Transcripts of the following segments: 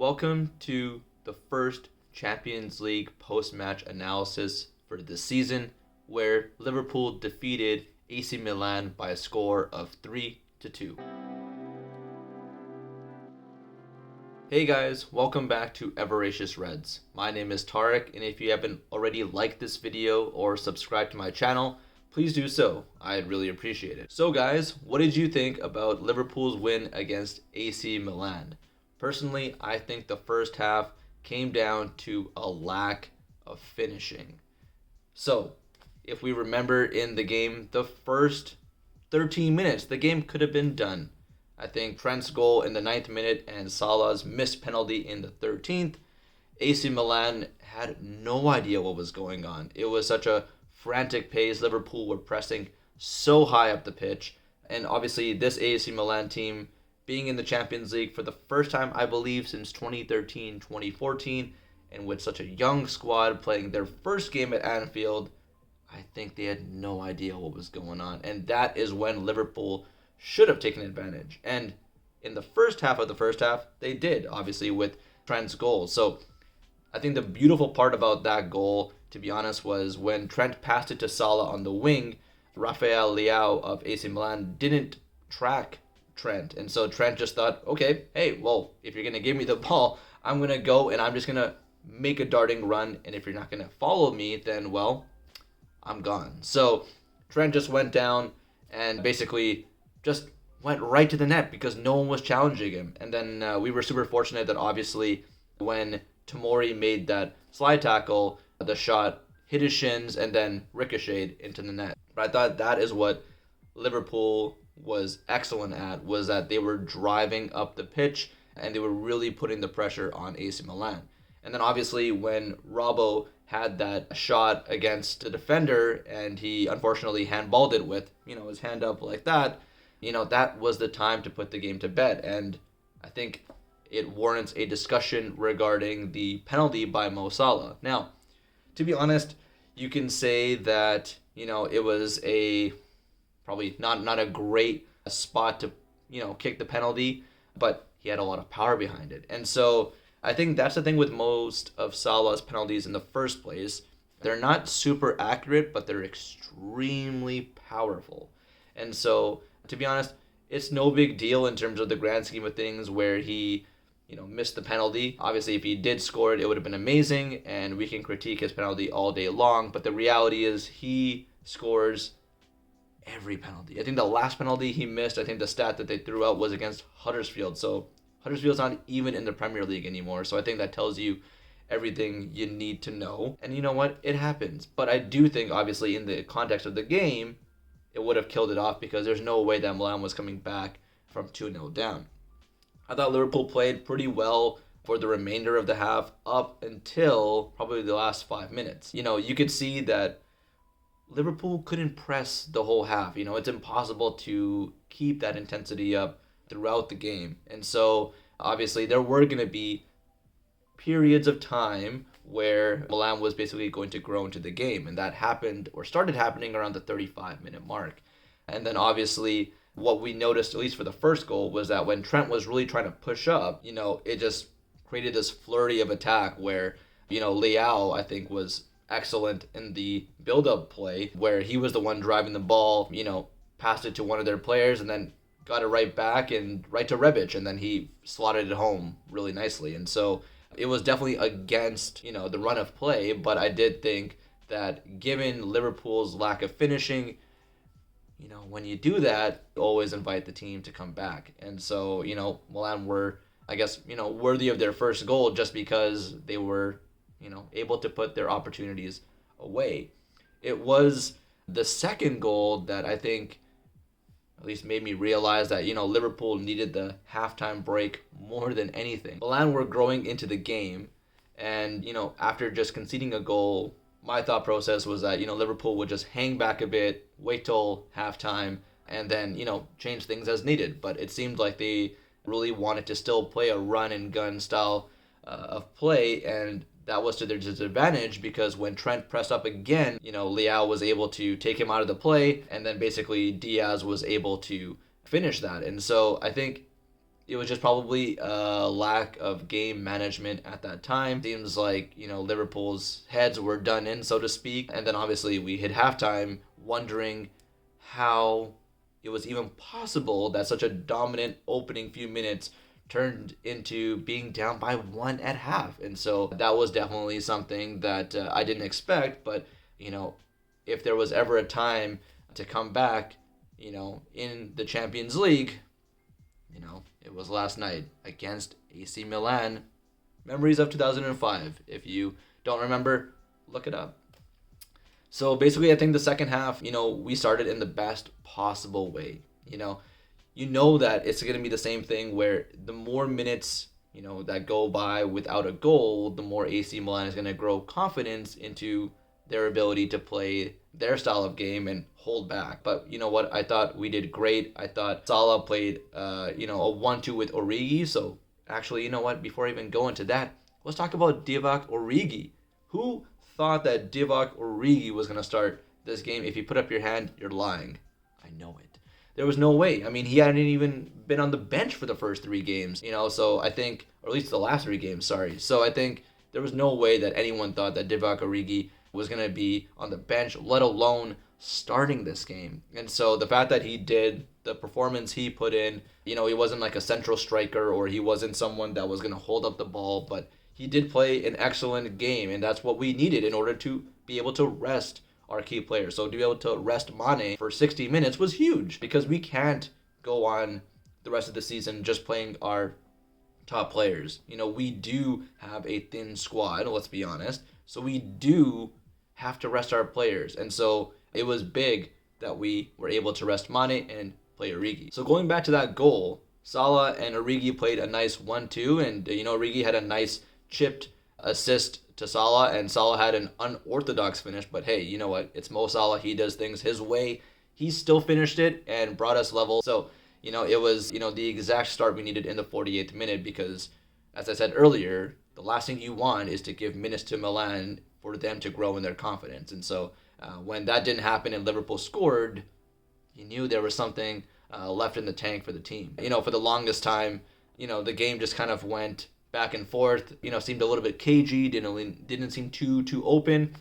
Welcome to the first Champions League post-match analysis for this season, where Liverpool defeated AC Milan by a score of 3-2. Hey guys, welcome back to Everacious Reds. My name is Tarek, and if you haven't already liked this video or subscribed to my channel, please do so. I'd really appreciate it. So guys, what did you think about Liverpool's win against AC Milan? Personally, I think the first half came down to a lack of finishing. So, if we remember in the game, the first 13 minutes, the game could have been done. I think Trent's goal in the 9th minute and Salah's missed penalty in the 13th. AC Milan had no idea what was going on. It was such a frantic pace. Liverpool were pressing so high up the pitch. And obviously, this AC Milan team being in the Champions League for the first time, I believe, since 2013-2014, and with such a young squad playing their first game at Anfield, I think they had no idea what was going on. And that is when Liverpool should have taken advantage. And in the first half of the first half, they did, obviously, with Trent's goal. So I think the beautiful part about that goal, to be honest, was when Trent passed it to Salah on the wing, Rafael Leao of AC Milan didn't track Trent. And so Trent just thought, okay, hey, well, if you're going to give me the ball, I'm going to go and I'm just going to make a darting run. And if you're not going to follow me, then, well, I'm gone. So Trent just went down and basically just went right to the net because no one was challenging him. And then we were super fortunate that obviously when Tomori made that slide tackle, the shot hit his shins and then ricocheted into the net. But I thought that is what Liverpool was excellent at, was that they were driving up the pitch and they were really putting the pressure on AC Milan. And then obviously when Robbo had that shot against the defender and he unfortunately handballed it with, his hand up like that, that was the time to put the game to bed. And I think it warrants a discussion regarding the penalty by Mo Salah. Now, to be honest, you can say that, it was probably not a great spot to, kick the penalty, but he had a lot of power behind it. And so I think that's the thing with most of Salah's penalties in the first place. They're not super accurate, but they're extremely powerful. And so, to be honest, it's no big deal in terms of the grand scheme of things where he, missed the penalty. Obviously, if he did score it, it would have been amazing, and we can critique his penalty all day long. But the reality is he scores every penalty. I think the last penalty he missed, I think the stat that they threw out was against Huddersfield. So Huddersfield's not even in the Premier League anymore. So I think that tells you everything you need to know. And you know what? It happens. But I do think, obviously, in the context of the game, it would have killed it off because there's no way that Milan was coming back from 2-0 down. I thought Liverpool played pretty well for the remainder of the half up until probably the last 5 minutes. You could see that Liverpool couldn't press the whole half. It's impossible to keep that intensity up throughout the game. And so, obviously, there were going to be periods of time where Milan was basically going to grow into the game. And that happened or started happening around the 35-minute mark. And then, obviously, what we noticed, at least for the first goal, was that when Trent was really trying to push up, it just created this flurry of attack where, Leao, I think, was excellent in the build-up play where he was the one driving the ball, passed it to one of their players and then got it right back and right to Rebic, and then he slotted it home really nicely. And so it was definitely against, the run of play, but I did think that given Liverpool's lack of finishing, when you do that, you always invite the team to come back. And so, Milan were, I guess, worthy of their first goal just because they were able to put their opportunities away. It was the second goal that I think at least made me realize that, Liverpool needed the halftime break more than anything. Milan were growing into the game, and, after just conceding a goal, my thought process was that, Liverpool would just hang back a bit, wait till halftime, and then, change things as needed. But it seemed like they really wanted to still play a run and gun style of play, and that was to their disadvantage because when Trent pressed up again, Leao was able to take him out of the play, and then basically Diaz was able to finish that. And so I think it was just probably a lack of game management at that time. Seems like, Liverpool's heads were done in, so to speak. And then obviously we hit halftime wondering how it was even possible that such a dominant opening few minutes turned into being down by one at half. And so that was definitely something that I didn't expect. But, if there was ever a time to come back, in the Champions League, it was last night against AC Milan. Memories of 2005. If you don't remember, look it up. So basically, I think the second half, we started in the best possible way. That it's going to be the same thing where the more minutes, that go by without a goal, the more AC Milan is going to grow confidence into their ability to play their style of game and hold back. But you know what? I thought we did great. I thought Salah played, a 1-2 with Origi. So actually, you know what? Before I even go into that, let's talk about Divock Origi. Who thought that Divock Origi was going to start this game? If you put up your hand, you're lying. I know it. There was no way. I mean, he hadn't even been on the bench for the first 3 games, so I think, or at least the last 3 games, sorry. So I think there was no way that anyone thought that Divock Origi was going to be on the bench, let alone starting this game. And so the fact that he did, the performance he put in, he wasn't like a central striker or he wasn't someone that was going to hold up the ball, but he did play an excellent game, and that's what we needed in order to be able to rest our key players. So to be able to rest Mane for 60 minutes was huge because we can't go on the rest of the season just playing our top players. We do have a thin squad, let's be honest. So we do have to rest our players. And so it was big that we were able to rest Mane and play Origi. So going back to that goal, Salah and Origi played a nice 1-2, and Origi had a nice chipped assist to Salah, and Salah had an unorthodox finish. But hey, you know what? It's Mo Salah. He does things his way. He still finished it and brought us level. So, it was, the exact start we needed in the 48th minute because, as I said earlier, the last thing you want is to give minutes to Milan for them to grow in their confidence. And so when that didn't happen and Liverpool scored, you knew there was something left in the tank for the team. For the longest time, the game just kind of went back and forth, seemed a little bit cagey, didn't seem too open.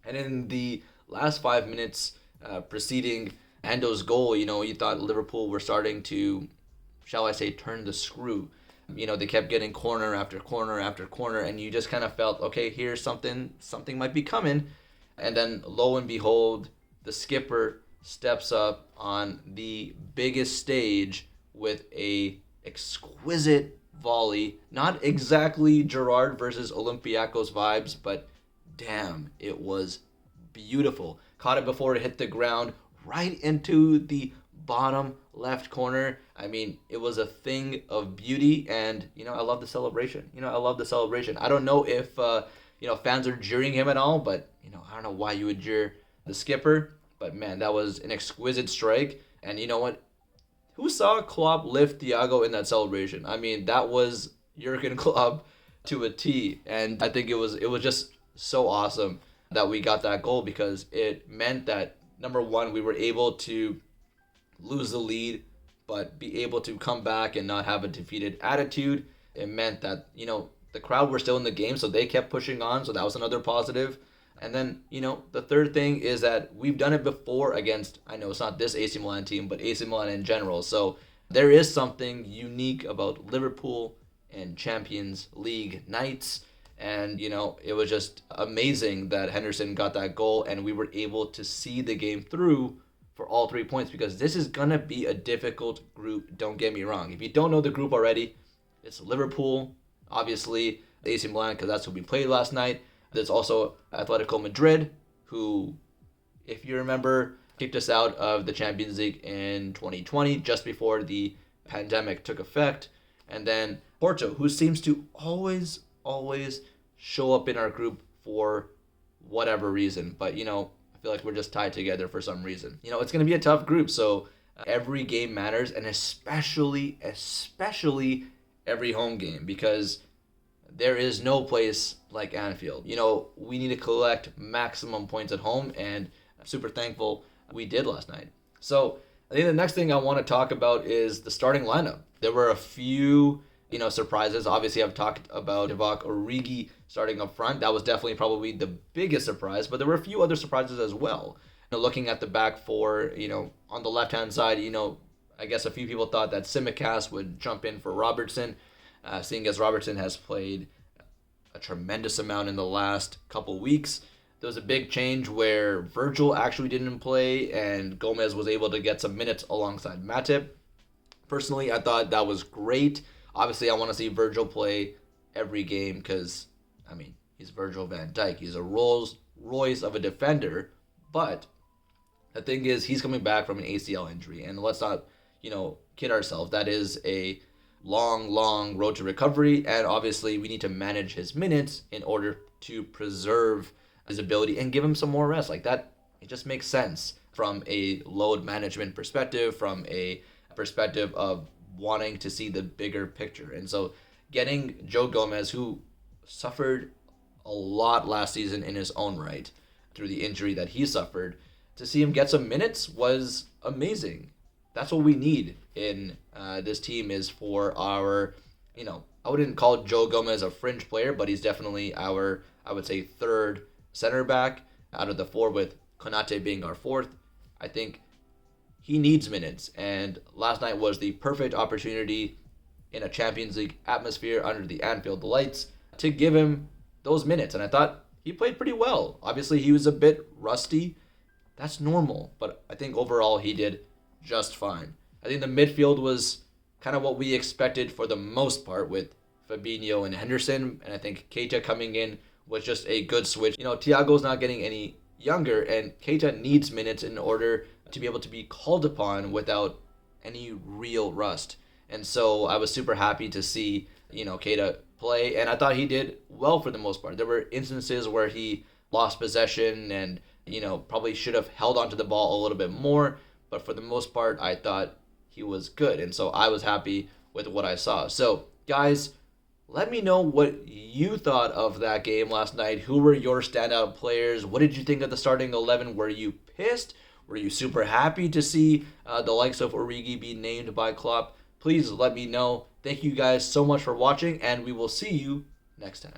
And in the last 5 minutes preceding HENDO's goal, you thought Liverpool were starting to, shall I say, turn the screw. They kept getting corner after corner after corner, and you just kind of felt, okay, here's something might be coming. And then lo and behold, the skipper steps up on the biggest stage with a exquisite volley. Not exactly Gerrard versus Olympiacos vibes, but damn, it was beautiful. Caught it before it hit the ground, right into the bottom left corner. I mean, it was a thing of beauty, and I love the celebration. I don't know if fans are jeering him at all, but I don't know why you would jeer the skipper. But man, that was an exquisite strike. And you know what? Who saw Klopp lift Thiago in that celebration? I mean, that was Jurgen Klopp to a T. And I think it was just so awesome that we got that goal because it meant that, number one, we were able to lose the lead, but be able to come back and not have a defeated attitude. It meant that, the crowd were still in the game, so they kept pushing on. So that was another positive. And then, the third thing is that we've done it before against, I know it's not this AC Milan team, but AC Milan in general. So there is something unique about Liverpool and Champions League nights. And, it was just amazing that Henderson got that goal and we were able to see the game through for all 3 points because this is going to be a difficult group. Don't get me wrong. If you don't know the group already, it's Liverpool, obviously, AC Milan, because that's who we played last night. There's also Atletico Madrid, who, if you remember, kicked us out of the Champions League in 2020, just before the pandemic took effect. And then Porto, who seems to always show up in our group for whatever reason. But, I feel like we're just tied together for some reason. It's going to be a tough group, so every game matters, and especially every home game, because there is no place like Anfield. We need to collect maximum points at home, and I'm super thankful we did last night. So I think the next thing I want to talk about is the starting lineup. There were a few, surprises. Obviously, I've talked about Divock Origi starting up front. That was definitely probably the biggest surprise, but there were a few other surprises as well. Looking at the back four, on the left-hand side, I guess a few people thought that Tsimikas would jump in for Robertson, seeing as Robertson has played a tremendous amount in the last couple weeks. There was a big change where Virgil actually didn't play and Gomez was able to get some minutes alongside Matip. Personally, I thought that was great. Obviously, I want to see Virgil play every game because, he's Virgil van Dijk. He's a Rolls Royce of a defender. But the thing is, he's coming back from an ACL injury. And let's not, kid ourselves. That is a long road to recovery. And obviously, we need to manage his minutes in order to preserve his ability and give him some more rest. Like that, it just makes sense from a load management perspective, from a perspective of wanting to see the bigger picture. And so getting Joe Gomez, who suffered a lot last season in his own right through the injury that he suffered, to see him get some minutes was amazing. That's what we need in this team, is for our, I wouldn't call Joe Gomez a fringe player, but he's definitely our, I would say, third center back out of the four, with Konate being our fourth. I think he needs minutes, and last night was the perfect opportunity in a Champions League atmosphere under the Anfield lights to give him those minutes, and I thought he played pretty well. Obviously, he was a bit rusty. That's normal, but I think overall he did just fine. I think the midfield was kind of what we expected for the most part, with Fabinho and Henderson, and I think Keita coming in was just a good switch. Thiago's not getting any younger, and Keita needs minutes in order to be able to be called upon without any real rust. And so I was super happy to see, Keita play, and I thought he did well for the most part. There were instances where he lost possession and, probably should have held onto the ball a little bit more, but for the most part, I thought he was good. And so I was happy with what I saw. So, guys, let me know what you thought of that game last night. Who were your standout players? What did you think of the starting 11? Were you pissed? Were you super happy to see the likes of Origi be named by Klopp? Please let me know. Thank you guys so much for watching, and we will see you next time.